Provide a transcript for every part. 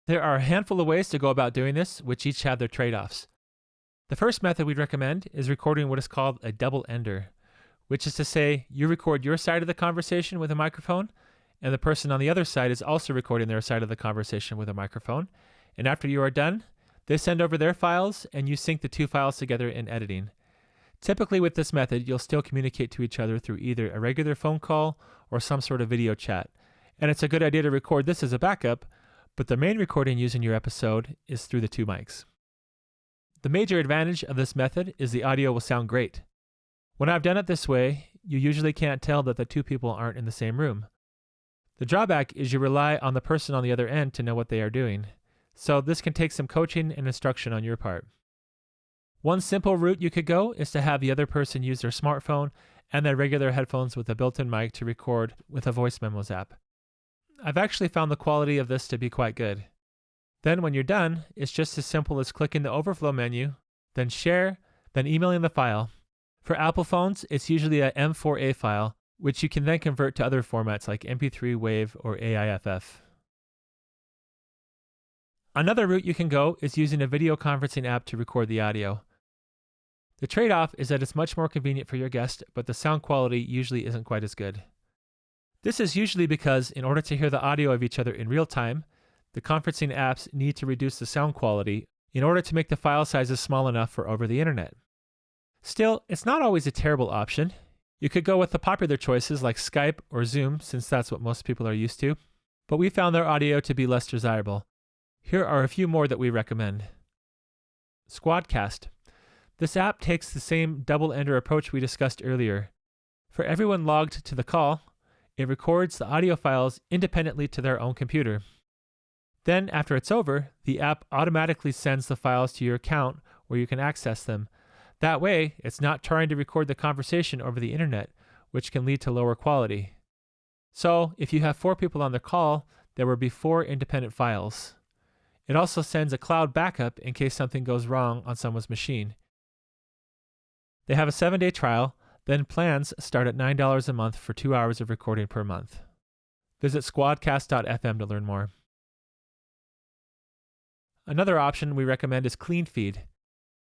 There are a handful of ways to go about doing this, which each have their trade-offs. The first method we'd recommend is recording what is called a double ender, which is to say you record your side of the conversation with a microphone, and the person on the other side is also recording their side of the conversation with a microphone. And after you are done, they send over their files and you sync the two files together in editing. Typically with this method, you'll still communicate to each other through either a regular phone call or some sort of video chat. And it's a good idea to record this as a backup, but the main recording used in your episode is through the two mics. The major advantage of this method is the audio will sound great. When I've done it this way, you usually can't tell that the two people aren't in the same room. The drawback is you rely on the person on the other end to know what they are doing. So this can take some coaching and instruction on your part. One simple route you could go is to have the other person use their smartphone and their regular headphones with a built-in mic to record with a voice memos app. I've actually found the quality of this to be quite good. Then when you're done, it's just as simple as clicking the overflow menu, then share, then emailing the file. For Apple phones, it's usually a M4A file, which you can then convert to other formats like MP3, WAV, or AIFF. Another route you can go is using a video conferencing app to record the audio. The trade-off is that it's much more convenient for your guest, but the sound quality usually isn't quite as good. This is usually because in order to hear the audio of each other in real time, the conferencing apps need to reduce the sound quality in order to make the file sizes small enough for over the internet. Still, it's not always a terrible option. You could go with the popular choices like Skype or Zoom, since that's what most people are used to, but we found their audio to be less desirable. Here are a few more that we recommend. Squadcast. This app takes the same double-ender approach we discussed earlier. For everyone logged to the call, it records the audio files independently to their own computer. Then, after it's over, the app automatically sends the files to your account where you can access them. That way, it's not trying to record the conversation over the internet, which can lead to lower quality. So, if you have 4 people on the call, there will be 4 independent files. It also sends a cloud backup in case something goes wrong on someone's machine. They have a 7-day trial, then plans start at $9 a month for 2 hours of recording per month. Visit squadcast.fm to learn more. Another option we recommend is CleanFeed.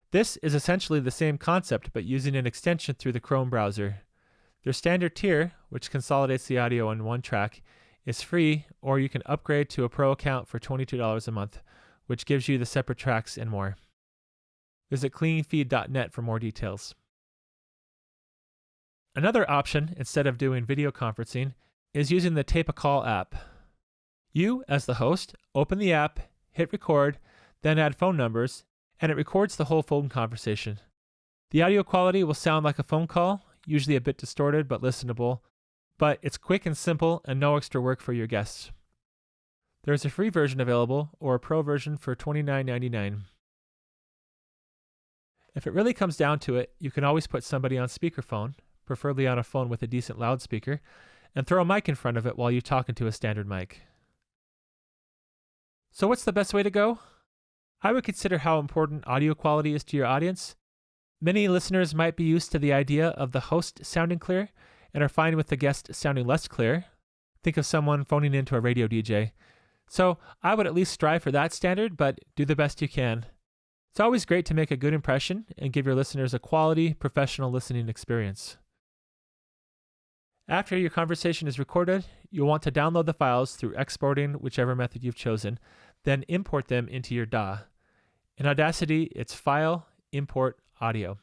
This is essentially the same concept but using an extension through the Chrome browser. Their standard tier, which consolidates the audio on one track, is free, or you can upgrade to a pro account for $22 a month, which gives you the separate tracks and more. Visit cleanfeed.net for more details. Another option, instead of doing video conferencing, is using the Tape a Call app. You, as the host, open the app, hit record, then add phone numbers, and it records the whole phone conversation. The audio quality will sound like a phone call, usually a bit distorted but listenable, but it's quick and simple and no extra work for your guests. There's a free version available or a pro version for $29.99. If it really comes down to it, you can always put somebody on speakerphone, preferably on a phone with a decent loudspeaker, and throw a mic in front of it while you talk into a standard mic. So what's the best way to go? I would consider how important audio quality is to your audience. Many listeners might be used to the idea of the host sounding clear and are fine with the guest sounding less clear. Think of someone phoning into a radio DJ. So I would at least strive for that standard, but do the best you can. It's always great to make a good impression and give your listeners a quality, professional listening experience. After your conversation is recorded, you'll want to download the files through exporting whichever method you've chosen, then import them into your DAW. In Audacity, it's File, Import, Audio.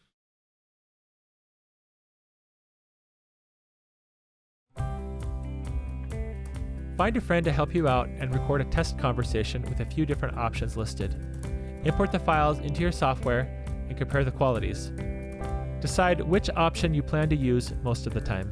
Find a friend to help you out and record a test conversation with a few different options listed. Import the files into your software and compare the qualities. Decide which option you plan to use most of the time.